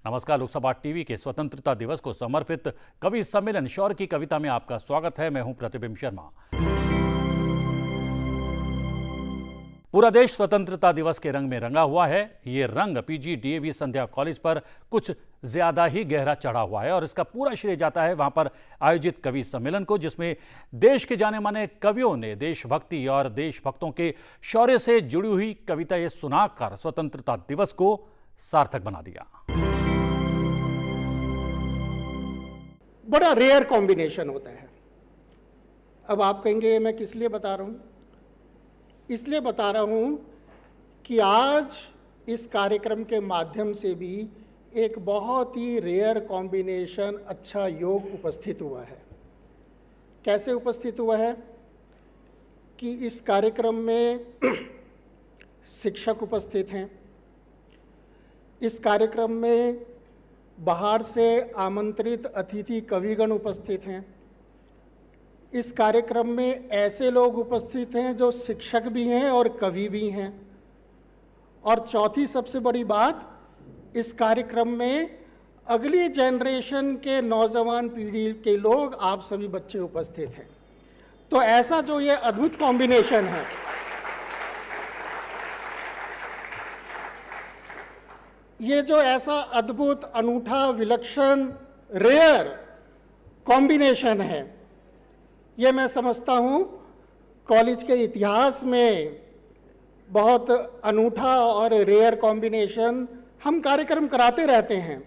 नमस्कार। लोकसभा टीवी के स्वतंत्रता दिवस को समर्पित कवि सम्मेलन शौर्य की कविता में आपका स्वागत है। मैं हूं प्रतिबिंब शर्मा। पूरा देश स्वतंत्रता दिवस के रंग में रंगा हुआ है। ये रंग पीजी डीएवी संध्या कॉलेज पर कुछ ज्यादा ही गहरा चढ़ा हुआ है और इसका पूरा श्रेय जाता है वहां पर आयोजित कवि सम्मेलन को, जिसमें देश के जाने माने कवियों ने देशभक्ति और देशभक्तों के शौर्य से जुड़ी हुई कविताएं सुनाकर स्वतंत्रता दिवस को सार्थक बना दिया। बड़ा रेयर कॉम्बिनेशन होता है। अब आप कहेंगे मैं किस लिए बता रहा हूं? इसलिए बता रहा हूं कि आज इस कार्यक्रम के माध्यम से भी एक बहुत ही रेयर कॉम्बिनेशन, अच्छा योग उपस्थित हुआ है। कैसे उपस्थित हुआ है कि इस कार्यक्रम में शिक्षक उपस्थित हैं, इस कार्यक्रम में बाहर से आमंत्रित अतिथि कविगण उपस्थित हैं, इस कार्यक्रम में ऐसे लोग उपस्थित हैं जो शिक्षक भी हैं और कवि भी हैं, और चौथी सबसे बड़ी बात, इस कार्यक्रम में अगली जनरेशन के नौजवान पीढ़ी के लोग, आप सभी बच्चे उपस्थित हैं। तो ऐसा जो ये अद्भुत कॉम्बिनेशन है, ये जो ऐसा अद्भुत, अनूठा, विलक्षण, रेयर कॉम्बिनेशन है, ये मैं समझता हूँ कॉलेज के इतिहास में बहुत अनूठा और रेयर कॉम्बिनेशन। हम कार्यक्रम कराते रहते हैं,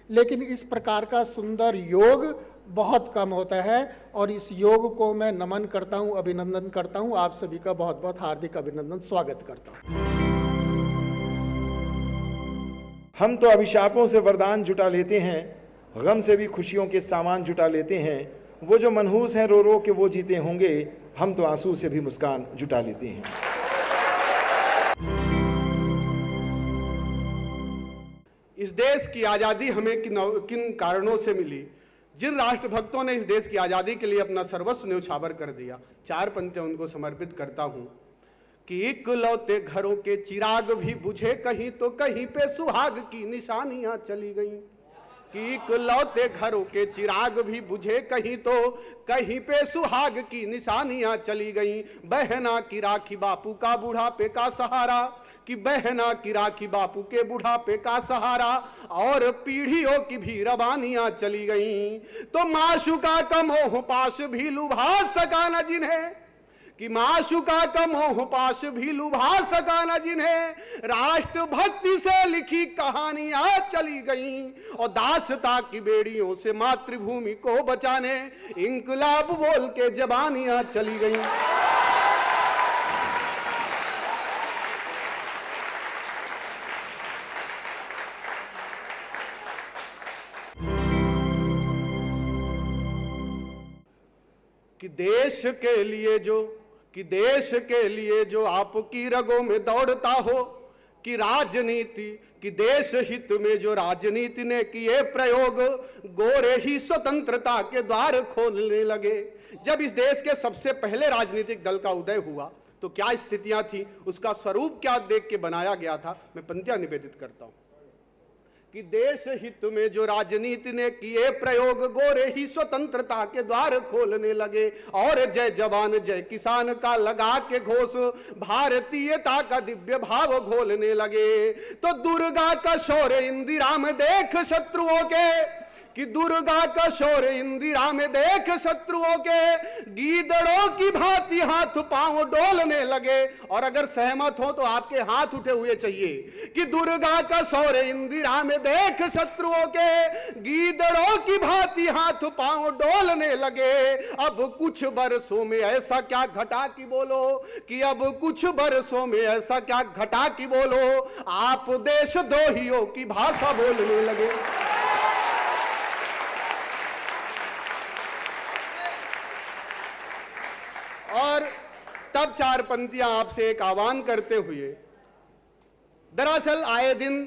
लेकिन इस प्रकार का सुंदर योग बहुत कम होता है, और इस योग को मैं नमन करता हूँ, अभिनंदन करता हूँ। आप सभी का बहुत बहुत हार्दिक अभिनंदन, स्वागत करता हूँ। हम तो अभिशापों से वरदान जुटा लेते हैं, गम से भी खुशियों के सामान जुटा लेते हैं। वो जो मनहूस हैं रो रो के वो जीते होंगे, हम तो आंसू से भी मुस्कान जुटा लेते हैं। इस देश की आज़ादी हमें किन कारणों से मिली? जिन राष्ट्रभक्तों ने इस देश की आज़ादी के लिए अपना सर्वस्व न्यौछावर कर दिया। चार पंक्तियां उनको समर्पित करता हूं कि इकलौते घरों के चिराग भी बुझे कहीं, तो कहीं पे सुहाग की निशानियां चली गईं। कि इकलौते घरों के चिराग भी बुझे कहीं, तो कहीं पे सुहाग की निशानियां चली गईं। बहना की राखी बापू का बुढ़ापे का सहारा, कि बहना की राखी बापू के बुढ़ापे का सहारा, और पीढ़ियों की भी रवानियां चली गईं। तो माशुका का मोह पाश भी लुभा सका न जिन्हें, कि माशुका का मोह पाश भी लुभा सका न जिन्हें, राष्ट्रभक्ति से लिखी कहानियां चली गईं। और दासता की बेड़ियों से मातृभूमि को बचाने इंकलाब बोल के जबानियां चली गईं। देश के लिए जो आपकी रगों में दौड़ता हो, कि राजनीति कि देश हित में जो राजनीति ने किए प्रयोग, गोरे ही स्वतंत्रता के द्वार खोलने लगे। जब इस देश के सबसे पहले राजनीतिक दल का उदय हुआ तो क्या स्थितियां थी, उसका स्वरूप क्या देख के बनाया गया था, मैं पंक्तियां निवेदित करता हूं कि देश हित में जो राजनीति ने किए प्रयोग, गोरे ही स्वतंत्रता के द्वार खोलने लगे। और जय जवान जय किसान का लगा के घोष, भारतीयता का दिव्य भाव घोलने लगे। तो दुर्गा का शौर्य इंदिरा में देख शत्रुओं के, कि दुर्गा का शौर्य इंदिरा में देख शत्रुओं के, गीदड़ों की भांति हाथ पांव डोलने लगे। और अगर सहमत हो तो आपके हाथ उठे हुए चाहिए कि दुर्गा का शौर्य इंदिरा में देख शत्रुओं के, गीदड़ों की भांति हाथ पांव डोलने लगे। अब कुछ बरसों में ऐसा क्या घटा कि बोलो, कि अब कुछ बरसों में ऐसा क्या घटा कि बोलो, आप देशद्रोहियों की भाषा बोलने लगे। और तब चार पंक्तियां आपसे एक आह्वान करते हुए, दरअसल आए दिन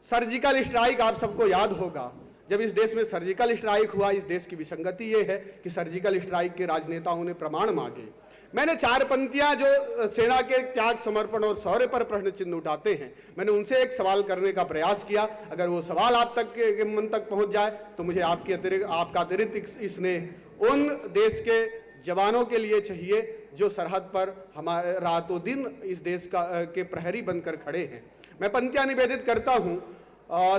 सर्जिकल स्ट्राइक आप सबको याद होगा। जब इस देश में सर्जिकल स्ट्राइक हुआ, इस देश की विसंगति ये है कि सर्जिकल स्ट्राइक के राजनेताओं ने प्रमाण मांगे, मैंने 4 पंक्तियां जो सेना के त्याग, समर्पण और शौर्य पर प्रश्न चिन्ह उठाते हैं, मैंने उनसे एक सवाल करने का प्रयास किया। अगर वो सवाल आप तक के मन तक पहुंच जाए तो मुझे आपका अतिरिक्त स्नेह उन देश के जवानों के लिए चाहिए जो सरहद पर हमारे रातों दिन इस देश के प्रहरी बनकर खड़े हैं। मैं पंक्तियां निवेदित करता हूं।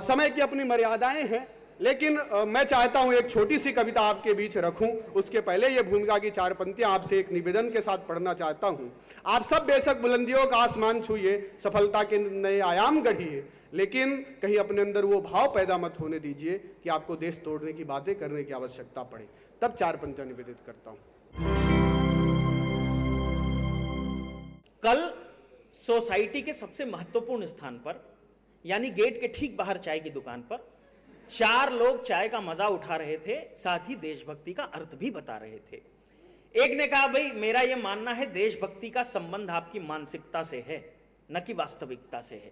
समय की अपनी मर्यादाएं हैं, लेकिन मैं चाहता हूं एक छोटी सी कविता आपके बीच रखूं। उसके पहले ये भूमिका की 4 पंक्तियां आपसे एक निवेदन के साथ पढ़ना चाहता हूं। आप सब बेशक बुलंदियों का आसमान छूइए, सफलता के नए आयाम गढ़िए, लेकिन कहीं अपने अंदर वो भाव पैदा मत होने दीजिए कि आपको देश तोड़ने की बातें करने की आवश्यकता पड़े। तब 4 पंक्तियां निवेदित करता हूं। कल सोसाइटी के सबसे महत्वपूर्ण स्थान पर, यानी गेट के ठीक बाहर चाय की दुकान पर 4 लोग चाय का मजा उठा रहे थे, साथ ही देशभक्ति का अर्थ भी बता रहे थे। एक ने कहा, भाई मेरा यह मानना है देशभक्ति का संबंध आपकी मानसिकता से है, न कि वास्तविकता से है।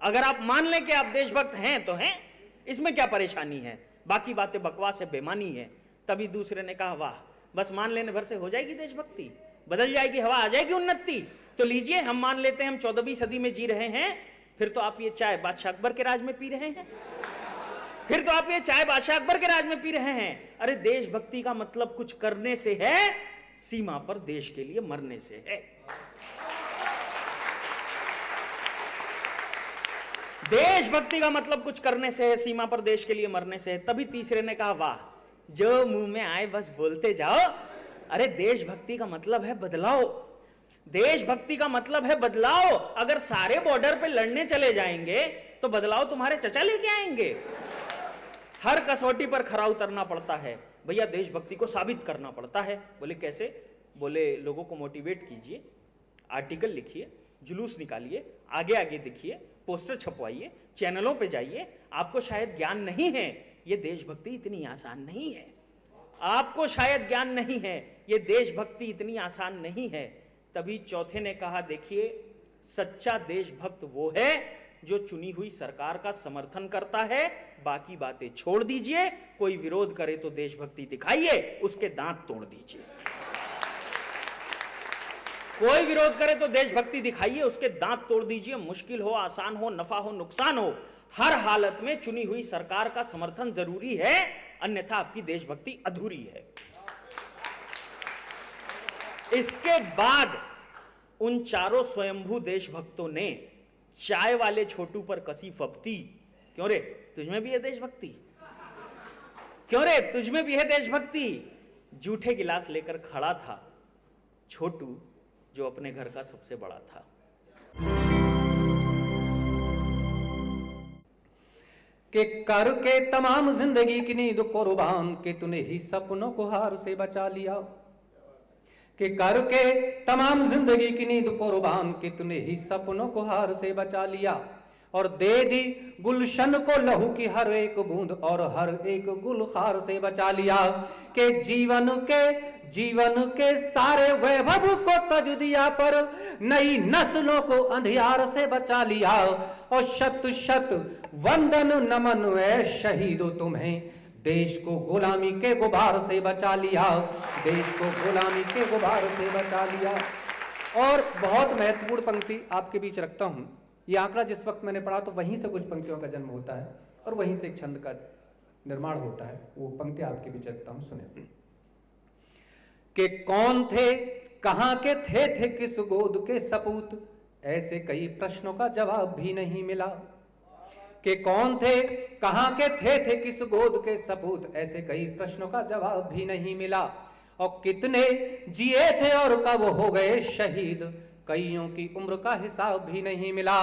अगर आप मान लें कि आप देशभक्त हैं तो हैं, इसमें क्या परेशानी है, बाकी बातें बकवास है, बेमानी है। तभी दूसरे ने कहा, वाह बस मान लेने भर से हो जाएगी देशभक्ति, बदल जाएगी, हवा आ जाएगी उन्नति। तो लीजिए हम मान लेते हैं हम 14वीं सदी में जी रहे हैं, फिर तो आप ये चाय बादशाह अकबर के राज में पी रहे हैं, फिर तो आप ये चाय बादशाह अकबर के राज में पी रहे हैं। अरे देशभक्ति का मतलब कुछ करने से है, सीमा पर देश के लिए मरने से है। देशभक्ति का मतलब कुछ करने से है, सीमा पर देश के लिए मरने से है। तभी तीसरे ने कहा, वाह जो मुंह में आए बस बोलते जाओ। अरे देशभक्ति का मतलब है बदलाव, देशभक्ति का मतलब है बदलाव। अगर सारे बॉर्डर पे लड़ने चले जाएंगे तो बदलाव तुम्हारे चचा लेके आएंगे। हर कसौटी पर खरा उतरना पड़ता है भैया, देशभक्ति को साबित करना पड़ता है। बोले कैसे? बोले लोगों को मोटिवेट कीजिए, आर्टिकल लिखिए, जुलूस निकालिए, आगे आगे दिखिए, पोस्टर छपवाइए, चैनलों पे जाइए। आपको शायद ज्ञान नहीं है ये देशभक्ति इतनी आसान नहीं है, आपको शायद ज्ञान नहीं है ये देशभक्ति इतनी आसान नहीं है। तभी चौथे ने कहा, देखिए सच्चा देशभक्त वो है जो चुनी हुई सरकार का समर्थन करता है, बाकी बातें छोड़ दीजिए। कोई विरोध करे तो देशभक्ति दिखाइए, उसके दांत तोड़ दीजिए। कोई विरोध करे तो देशभक्ति दिखाइए, उसके दांत तोड़ दीजिए। मुश्किल हो, आसान हो, नफा हो, नुकसान हो, हर हालत में चुनी हुई सरकार का समर्थन जरूरी है, अन्यथा आपकी देशभक्ति अधूरी है। इसके बाद उन चारों स्वयंभू देशभक्तों ने चाय वाले छोटू पर कसी फब्ती, क्यों रे तुझमें भी है देशभक्ति, क्यों रे तुझमें भी है देशभक्ति। जूठे गिलास लेकर खड़ा था छोटू, जो अपने घर का सबसे बड़ा था। के कर के तमाम जिंदगी की नींद कुर्बान के तूने ही सपनों को हार से बचा लिया। कि कर के तमाम जिंदगी की नींद कुर्बान के तूने ही सपनों को हार से बचा लिया। और दे दी गुलशन को लहू की हर एक बूंद और हर एक गुल खार से बचा लिया। के जीवन के सारे वैभव को तज दिया, पर नई नस्लों को अंधियार से बचा लिया। और शत शत वंदन नमन है शहीदों तुम्हें, देश को गुलामी के गुबार से बचा लिया, देश को गुलामी के गुबार से बचा लिया। और बहुत महत्वपूर्ण पंक्ति आपके बीच रखता हूं। ये आंकड़ा जिस वक्त मैंने पढ़ा तो वहीं से कुछ पंक्तियों का जन्म होता है और वहीं से एक छंद का निर्माण होता है। वो पंक्ति आपके बीच रखता हूं, सुने। कि कौन थे, कहां के थे किस गोद के सपूत, ऐसे कई प्रश्नों का जवाब भी नहीं मिला। कि कौन थे, कहां के थे किस गोद के सपूत, ऐसे कई प्रश्नों का जवाब भी नहीं मिला। और कितने जिए थे और कब हो गए शहीद, कईयों की उम्र का हिसाब भी नहीं मिला।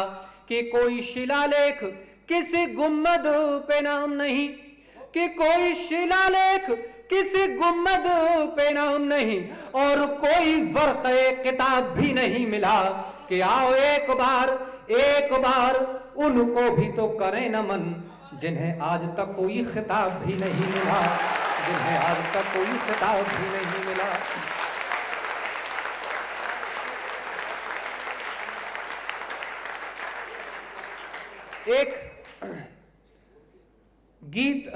कि कोई शिलालेख किसी गुम्मद पे नाम नहीं, कि कोई शिलालेख किसी गुम्मद पे नाम नहीं, और कोई वर्क़े किताब भी नहीं मिला। कि आओ एक बार उनको भी तो करें नमन, जिन्हें आज तक कोई खिताब भी नहीं मिला, जिन्हें आज तक कोई खिताब भी नहीं मिला। एक गीत,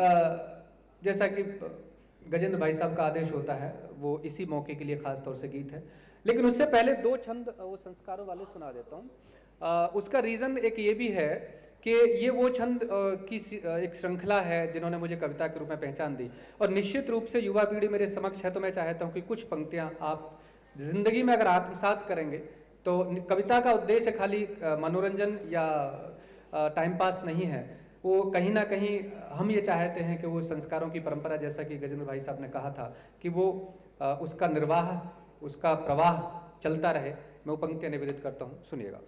जैसा कि गजेंद्र भाई साहब का आदेश होता है, वो इसी मौके के लिए खास तौर से गीत है। लेकिन उससे पहले 2 छंद वो संस्कारों वाले सुना देता हूँ। उसका रीज़न एक ये भी है कि ये वो छंद की एक श्रृंखला है जिन्होंने मुझे कविता के रूप में पहचान दी, और निश्चित रूप से युवा पीढ़ी मेरे समक्ष है, तो मैं चाहता हूँ कि कुछ पंक्तियाँ आप जिंदगी में अगर आत्मसात करेंगे तो कविता का उद्देश्य खाली मनोरंजन या टाइम पास नहीं है, वो कहीं ना कहीं हम ये चाहते हैं कि वो संस्कारों की परंपरा, जैसा कि गजेंद्र भाई साहब ने कहा था, कि वो उसका निर्वाह, उसका प्रवाह चलता रहे। मैं वो पंक्तियाँ निवेदित करता हूँ, सुनिएगा।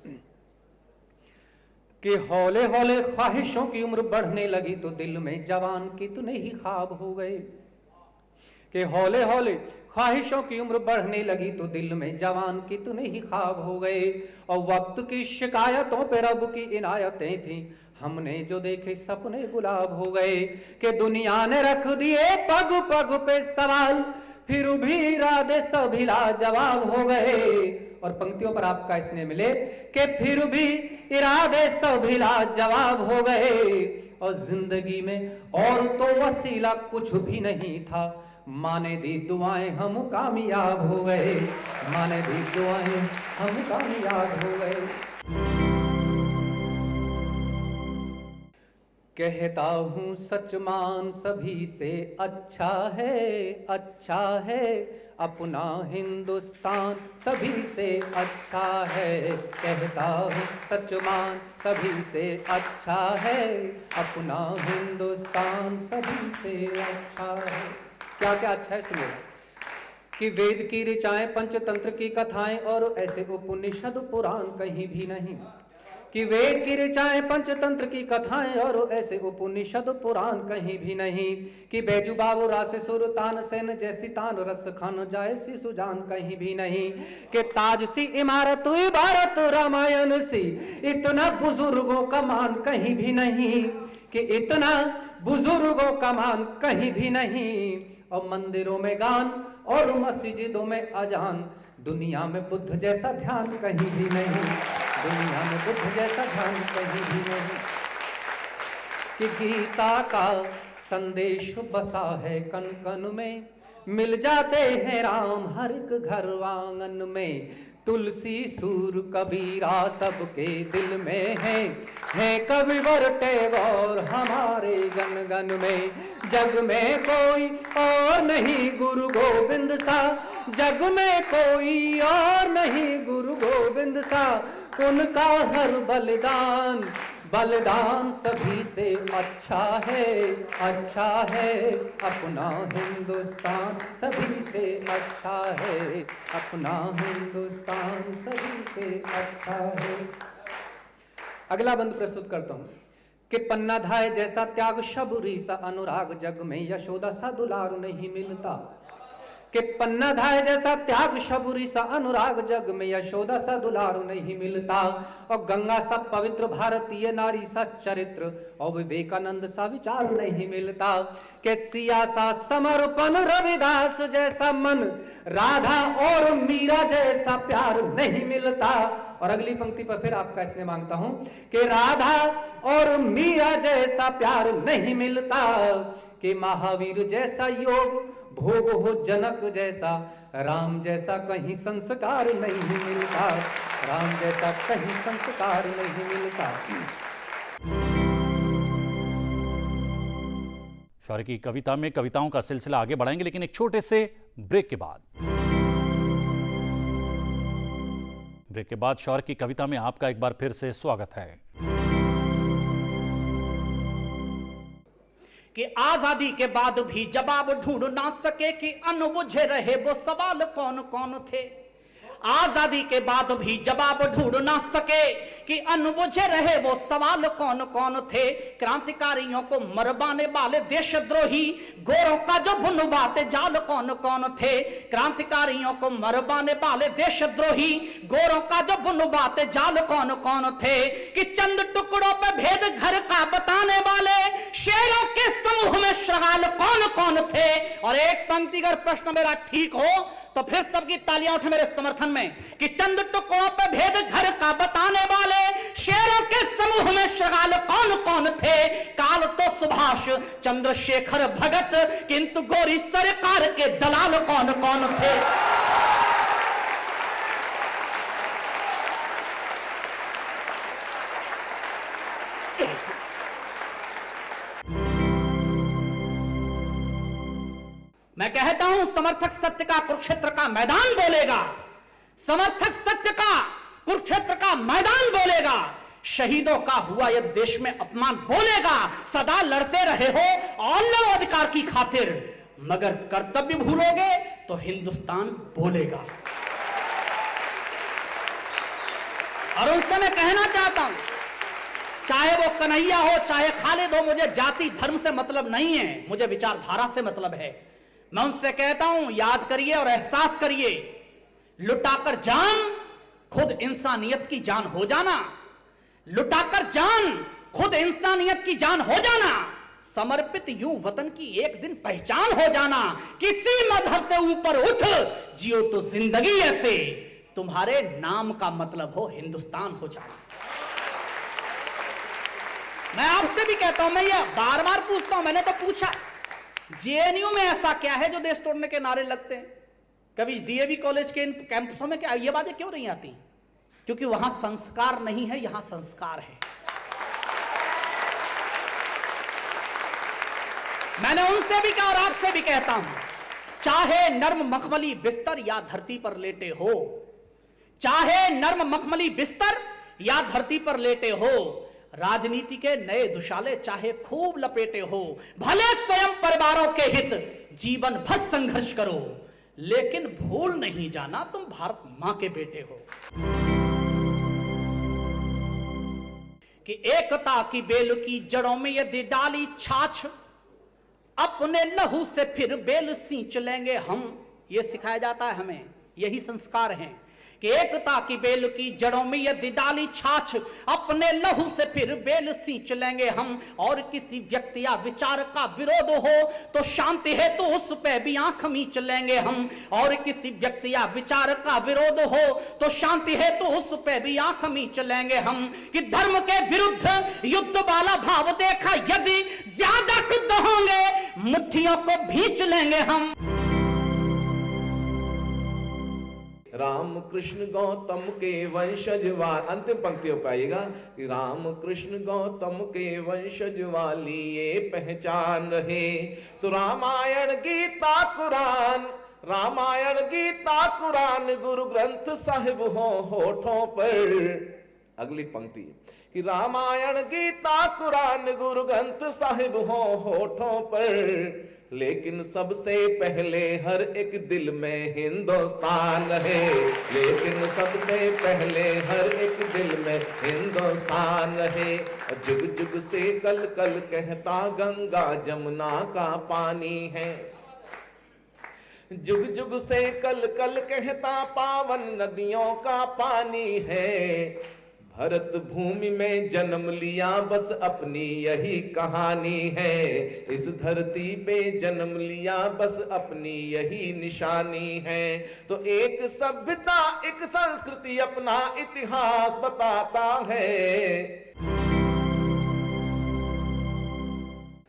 कि हौले हौले ख्वाहिशों की उम्र बढ़ने लगी तो दिल में जवान की तो नहीं ख्वाब हो गए। कि हौले हौले ख्वाहिशों की उम्र बढ़ने लगी तो दिल में जवान की तो नहीं ख्वाब हो गए। और वक्त की शिकायतों पे रब की इनायतें थी, हमने जो देखे सपने गुलाब हो गए। कि दुनिया ने रख दिए पग पग पे सवाल, फिर भी इरादे सभी लाजवाब हो गए। और पंक्तियों पर आपका इसने मिले कि फिर भी इरादे सभी लाजवाब हो गए। और जिंदगी में और तो वसीला कुछ भी नहीं था, माने दी दुआएं हम कामयाब हो गए, माने दी दुआएं हम कामयाब हो गए। कहता हूँ सच मान सभी से अच्छा है अपना हिंदुस्तान सभी से अच्छा है। कहता हूँ सच मान सभी से अच्छा है अपना हिंदुस्तान सभी से अच्छा है। क्या क्या अच्छा है सुनिए। कि वेद की ऋचाएं, पंचतंत्र की कथाएं और ऐसे उपनिषद पुराण कहीं भी नहीं। कि वेद की ऋचाएं, पंचतंत्र की कथाएं और ऐसे उपनिषद पुराण कहीं भी नहीं। कि बैजू बाबू रासे सुर तान सेन जैसी तान रस खान जाए सी सुजान कहीं भी नहीं। कि ताज सी इमारत इबारत रामायण सी, इतना बुजुर्गों का मान कहीं भी नहीं। कि इतना बुजुर्गों का मान कहीं भी नहीं। और मंदिरों में गान और मस्जिदों में अजान, दुनिया में बुद्ध जैसा ध्यान कहीं भी नहीं, दुनिया में बुद्ध जैसा ध्यान कहीं भी नहीं। कि गीता का संदेश बसा है कन कन में, मिल जाते हैं राम हर एक घर आंगन में। तुलसी सूर कबीरा सबके दिल में है कविवर टैगोर हमारे गन गन में। जग में कोई और नहीं गुरु गोविंद सा, जग में कोई और नहीं गुरु गोविंद सा। उनका हर बलिदान बलिदान सभी से अच्छा है अपना हिंदुस्तान सभी से अच्छा है, अपना हिंदुस्तान सभी से अच्छा है। अगला बंद प्रस्तुत करता हूं। कि पन्ना धाय जैसा त्याग शबरी सा अनुराग, जग में यशोदा सा दुलार नहीं मिलता। कि पन्ना धाय जैसा त्याग शबरी सा अनुराग, जग में यशोदा सा दुलार नहीं मिलता। और गंगा सा पवित्र भारतीय नारी सा चरित्र, और विवेकानंद सा विचार नहीं मिलता। कि सिया सा समर्पण रविदास जैसा मन, राधा और मीरा जैसा प्यार नहीं मिलता। और अगली पंक्ति पर फिर आपका इसलिए मांगता हूं कि राधा और मीरा जैसा प्यार नहीं मिलता। कि महावीर जैसा योग भोग हो जनक जैसा, राम जैसा कहीं संस्कार नहीं मिलता, राम जैसा कहीं संस्कार नहीं मिलता। शौर्य की कविता में कविताओं का सिलसिला आगे बढ़ाएंगे, लेकिन एक छोटे से ब्रेक के बाद। ब्रेक के बाद शौर्य की कविता में आपका एक बार फिर से स्वागत है। कि आजादी के बाद भी जवाब ढूंढ ना सके कि अनबुझे रहे वो सवाल कौन कौन थे। आजादी के बाद भी जवाब ढूंढ ना सके कि अनबुझे रहे वो सवाल कौन कौन थे। क्रांतिकारियों को मरवाने वाले देशद्रोही गोरों का जो भुनवाते जाल कौन कौन थे। क्रांतिकारियों को मरवाने वाले देशद्रोही गोरों का जो भुनवाते जाल कौन कौन थे। कि चंद टुकड़ों पे भेद घर का बताने वाले शेरों के समूह में श्रगाल कौन कौन थे। और एक पंक्ति अगर प्रश्न मेरा ठीक हो तो फिर सबकी तालियां उठे मेरे समर्थन में। कि चंद टुकड़ों पे भेद घर का बताने वाले शेरों के समूह में श्रगाल कौन कौन थे। काल तो सुभाष चंद्रशेखर भगत, किंतु गोरी सरकार के दलाल कौन कौन थे। मैं कहता हूं समर्थक सत्य का कुरुक्षेत्र का मैदान बोलेगा, समर्थक सत्य का कुरुक्षेत्र का मैदान बोलेगा, शहीदों का हुआ यदि देश में अपमान बोलेगा। सदा लड़ते रहे हो और लड़ो अधिकार की खातिर, मगर कर्तव्य भूलोगे तो हिंदुस्तान बोलेगा। और उनसे मैं कहना चाहता हूं, चाहे वो कन्हैया हो चाहे खालिद हो, मुझे जाति धर्म से मतलब नहीं है, मुझे विचारधारा से मतलब है। मैं उनसे कहता हूं, याद करिए और एहसास करिए, लुटाकर जान खुद इंसानियत की जान हो जाना, लुटाकर जान खुद इंसानियत की जान हो जाना, समर्पित यूं वतन की एक दिन पहचान हो जाना, किसी मजहब से ऊपर उठ जियो तो जिंदगी ऐसे, तुम्हारे नाम का मतलब हो हिंदुस्तान हो जाना। मैं आपसे भी कहता हूं, मैं ये बार बार पूछता हूं, मैंने तो पूछा जेएनयू में ऐसा क्या है जो देश तोड़ने के नारे लगते हैं? कभी डीएवी कॉलेज के इन कैंपसों में क्या ये बातें क्यों नहीं आती? क्योंकि वहां संस्कार नहीं है, यहां संस्कार है। मैंने उनसे भी कहा और आपसे भी कहता हूं, चाहे नर्म मखमली बिस्तर या धरती पर लेटे हो, चाहे नर्म मखमली बिस्तर या धरती पर लेटे हो, राजनीति के नए दुशाले चाहे खूब लपेटे हो, भले स्वयं परिवारों के हित जीवन भर संघर्ष करो, लेकिन भूल नहीं जाना तुम भारत मां के बेटे हो। कि एकता की बेल की जड़ों में यदि डाली छाछ, अपने लहू से फिर बेल सींच लेंगे हम। ये सिखाया जाता है हमें, यही संस्कार हैं कि एकता की बेल की जड़ों में यदि डाली छाछ, अपने लहू से फिर बेल सींच लेंगे हम। और किसी व्यक्ति या विचार का विरोध हो तो शांति है तो उस पे भी आंख मींच लेंगे हम। और किसी व्यक्ति या विचार का विरोध हो तो शांति है तो उस पे भी आंख मींच लेंगे हम। कि धर्म के विरुद्ध युद्ध वाला भाव देखा यदि ज्यादा क्रुद्ध होंगे, मुट्ठियों को भींच लेंगे हम। राम कृष्ण गौतम के वंशज वाली, अंतिम पंक्तियों पे आइएगा कि राम कृष्ण गौतम के वंशज वाली ये पहचान रहे। तो रामायण गीता कुरान, रामायण गीता कुरान गुरु ग्रंथ साहिब हो होठों पर। अगली पंक्ति कि रामायण गीता कुरान गुरु ग्रंथ साहिब हो होठों पर, लेकिन सबसे पहले हर एक दिल में हिंदुस्तान है। लेकिन सबसे पहले हर एक दिल में हिंदुस्तान है। जुग जुग से कल कल कहता गंगा जमुना का पानी है। जुग जुग से कल कल कहता पावन नदियों का पानी है। भरत भूमि में जन्म लिया बस अपनी यही कहानी है। इस धरती पे जन्म लिया बस अपनी यही निशानी है। तो एक सभ्यता एक संस्कृति अपना इतिहास बताता है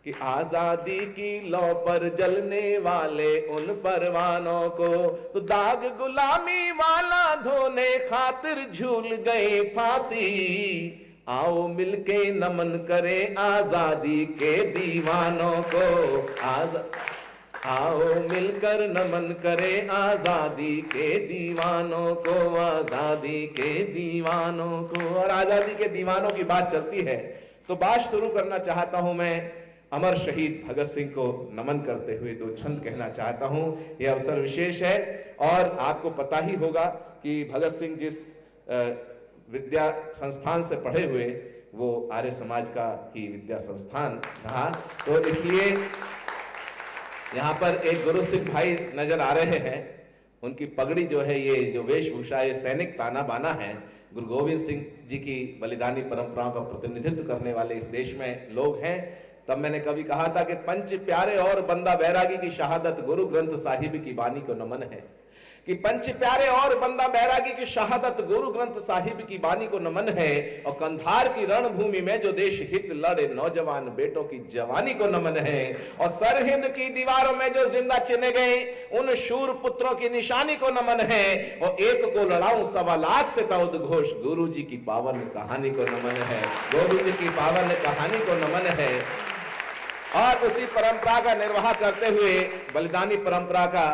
कि आजादी की लौ पर जलने वाले उन परवानों को तो दाग गुलामी वाला धोने खातिर झूल गए फांसी। आओ मिलके नमन करें आजादी के दीवानों को। आओ मिलकर नमन करें आजादी के दीवानों को, आजादी के दीवानों को। और आजादी के दीवानों की बात चलती है तो बात शुरू करना चाहता हूं मैं अमर शहीद भगत सिंह को नमन करते हुए दो छंद कहना चाहता हूं। यह अवसर विशेष है और आपको पता ही होगा कि भगत सिंह जिस विद्या संस्थान से पढ़े हुए वो आर्य समाज का ही विद्या संस्थान रहा। तो इसलिए यहाँ पर एक गुरु सिंह भाई नजर आ रहे हैं। उनकी पगड़ी जो है, ये जो वेशभूषा, ये सैनिक ताना बाना है। गुरु गोविंद सिंह जी की बलिदानी परंपराओं का प्रतिनिधित्व करने वाले इस देश में लोग हैं। तब मैंने कभी कहा था कि पंच प्यारे और बंदा बैरागी की शहादत गुरु ग्रंथ साहिब की बानी को नमन है। कि पंच प्यारे और बंदा बैरागी की शहादत गुरु ग्रंथ साहिब की बानी को नमन है। और कंधार की रणभूमि में जो देश हित लड़े नौजवान बेटों की जवानी को नमन है। और सरहिंद की दीवारों में जो जिंदा चिने गए उन शूर पुत्रों की निशानी को नमन है। और एक को लड़ाऊं 1.25 लाख से था उद्घोष, गुरु जी की पावन कहानी को नमन है। गोविंद की पावन कहानी को नमन है। और उसी परंपरा का निर्वाह करते हुए बलिदानी परंपरा का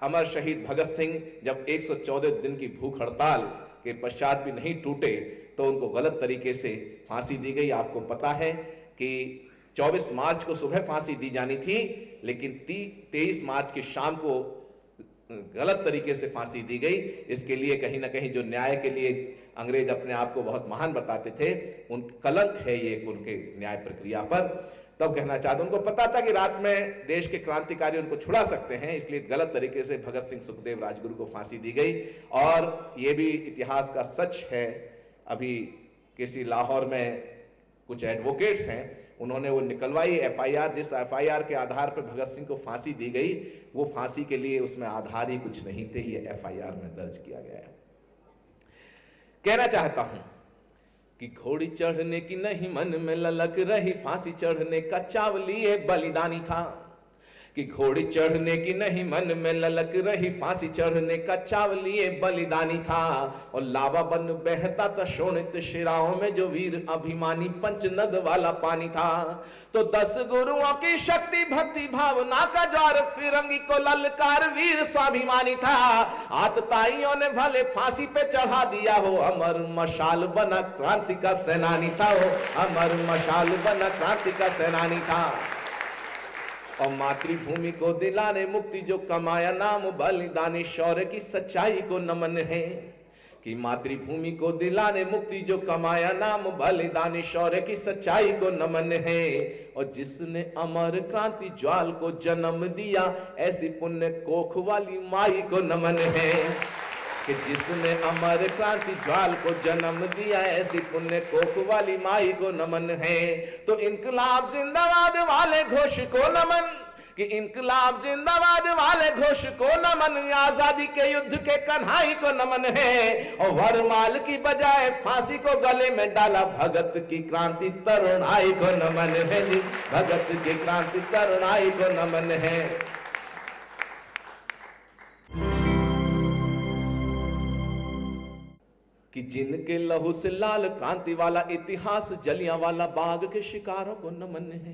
अमर शहीद भगत सिंह जब 114 दिन की भूख हड़ताल के पश्चात भी नहीं टूटे तो उनको गलत तरीके से फांसी दी गई। आपको पता है कि 24 मार्च को सुबह फांसी दी जानी थी, लेकिन 23 मार्च की शाम को गलत तरीके से फांसी दी गई। इसके लिए कहीं ना कहीं जो न्याय के लिए अंग्रेज अपने आप को बहुत महान बताते थे, उन कलंक है ये उनके न्याय प्रक्रिया पर। तब कहना चाहते, उनको पता था कि रात में देश के क्रांतिकारी उनको छुड़ा सकते हैं, इसलिए गलत तरीके से भगत सिंह सुखदेव राजगुरु को फांसी दी गई। और ये भी इतिहास का सच है। अभी किसी लाहौर में कुछ एडवोकेट्स हैं, उन्होंने वो निकलवाई एफआईआर, जिस एफआईआर के आधार पर भगत सिंह को फांसी दी गई, वो फांसी के लिए उसमें आधार ही कुछ नहीं थे, ये एफआईआर में दर्ज किया गया है। कहना चाहता हूं कि घोड़ी चढ़ने की नहीं मन में ललक रही, फांसी चढ़ने का चावल ये बलिदानी था। कि घोड़ी चढ़ने की नहीं मन में ललक रही, फांसी चढ़ने का चावल ये बलिदानी था। और लावा बन बहता था शोणित शिराओं में जो वीर अभिमानी पंचनद वाला पानी था। तो 10 गुरुओं की शक्ति भक्ति भावना का ज्वार फिरंगी को ललकार वीर स्वाभिमानी था। आतताइयों ने भले फांसी पे चढ़ा दिया हो, अमर मशाल बना क्रांति का सेनानी था। हो अमर मशाल बना क्रांति का सेनानी था। और मातृभूमि को दिलाने मुक्ति जो कमाया नाम बलिदानी शौर्य की सच्चाई को नमन है। कि मातृभूमि को दिलाने मुक्ति जो कमाया नाम बलिदानी शौर्य की सच्चाई को नमन है। और जिसने अमर क्रांति ज्वाल को जन्म दिया, ऐसी पुण्य कोख वाली माई को नमन है। कि जिसने अमर क्रांति ज्वाल को जन्म दिया, ऐसी पुण्य कोख वाली माई को नमन है। तो इनकलाब जिंदाबाद वाले घोष को नमन, कि इनकलाब जिंदाबाद वाले घोष को नमन। आजादी के युद्ध के कन्हाई को नमन है। और वरमाल की बजाय फांसी को गले में डाला, भगत की क्रांति तरुणाई को नमन है। भगत की क्रांति तरुणाई को नमन है। कि जिनके लहू से लाल क्रांति वाला इतिहास जलियांवाला बाग के शिकारों को नमन है।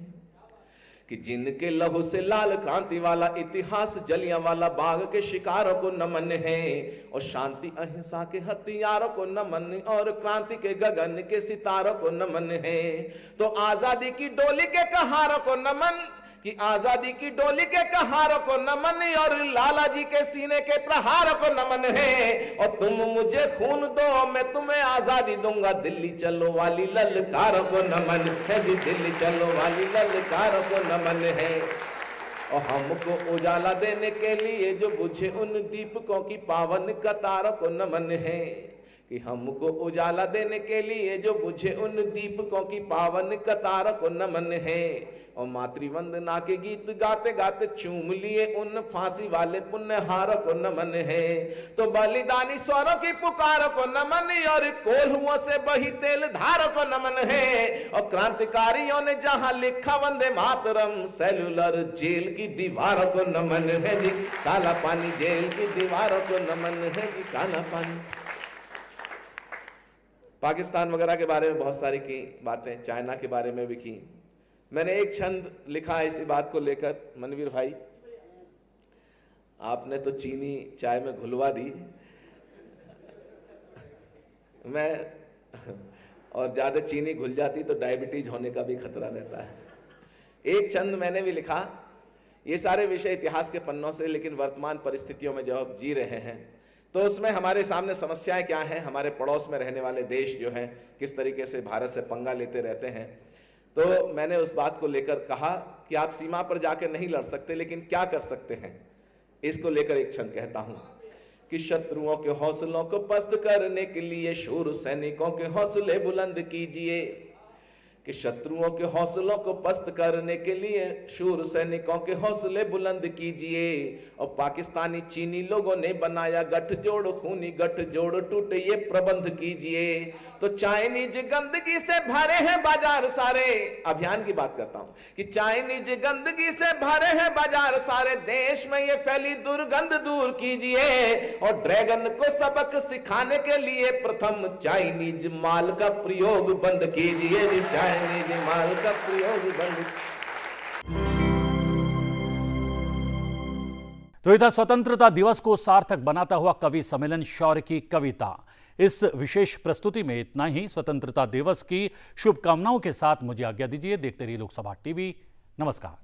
कि जिनके लहू से लाल क्रांति वाला इतिहास जलियांवाला बाग के शिकारों को नमन है। और शांति अहिंसा के हथियारों को नमन, और क्रांति के गगन के सितारों को नमन है। तो आजादी की डोली के कहारों को नमन, कि आजादी की डोली के कहारों को नमन। और लाला जी के सीने के प्रहारों को नमन है। और तुम मुझे खून दो, मैं तुम्हें आजादी दूंगा, दिल्ली चलो वाली ललकारों को नमन है। दिल्ली चलो वाली ललकारों को नमन है। और हमको उजाला देने के लिए जो बुझे उन दीपकों की पावन कतारों को नमन है। कि हमको उजाला देने के लिए जो बुझे उन दीपकों की पावन कतारों को नमन है। और मातृवंदना के गीत गाते गाते चूम लिए उन फांसी वाले पुण्यहारों को नमन है। तो बलिदानी स्वरों की पुकारों को नमन, और कोल्हुओं से बही तेल धारों को नमन है। और क्रांतिकारियों ने जहां लिखा वंदे मातरम, सेलुलर जेल की दीवारों को नमन है। जी काला पानी जेल की दीवारों को नमन है। जी काला पानी। पाकिस्तान वगैरह के बारे में बहुत सारी की बातें, चाइना के बारे में भी की। मैंने एक छंद लिखा है इसी बात को लेकर। मनवीर भाई, आपने तो चीनी चाय में घुलवा दी, मैं और ज्यादा चीनी घुल जाती तो डायबिटीज होने का भी खतरा रहता है। एक छंद मैंने भी लिखा। ये सारे विषय इतिहास के पन्नों से, लेकिन वर्तमान परिस्थितियों में जब आप जी रहे हैं तो उसमें हमारे सामने समस्याएं क्या हैं। हमारे पड़ोस में रहने वाले देश जो हैं किस तरीके से भारत से पंगा लेते रहते हैं। तो मैंने उस बात को लेकर कहा कि आप सीमा पर जाकर नहीं लड़ सकते, लेकिन क्या कर सकते हैं, इसको लेकर एक छंद कहता हूं। कि शत्रुओं के हौसलों को पस्त करने के लिए शूर सैनिकों के हौसले बुलंद कीजिए। कि शत्रुओं के हौसलों को पस्त करने के लिए शूर सैनिकों के हौसले बुलंद कीजिए। और पाकिस्तानी चीनी लोगों ने बनाया गठजोड़, खूनी गठजोड़ टूटे ये प्रबंध कीजिए। तो चाइनीज गंदगी से भरे हैं बाजार सारे, अभियान की बात करता हूं, कि चाइनीज गंदगी से भरे हैं बाजार सारे, देश में ये फैली दुर्गंध दूर कीजिए। और ड्रैगन को सबक सिखाने के लिए प्रथम चाइनीज माल का प्रयोग बंद कीजिए। चाइनीज माल का प्रयोग बंद। तो ये था स्वतंत्रता दिवस को सार्थक बनाता हुआ कवि सम्मेलन शौर्य की कविता। इस विशेष प्रस्तुति में इतना ही। स्वतंत्रता दिवस की शुभकामनाओं के साथ मुझे आज्ञा दीजिए। देखते रहिए लोकसभा टीवी। नमस्कार।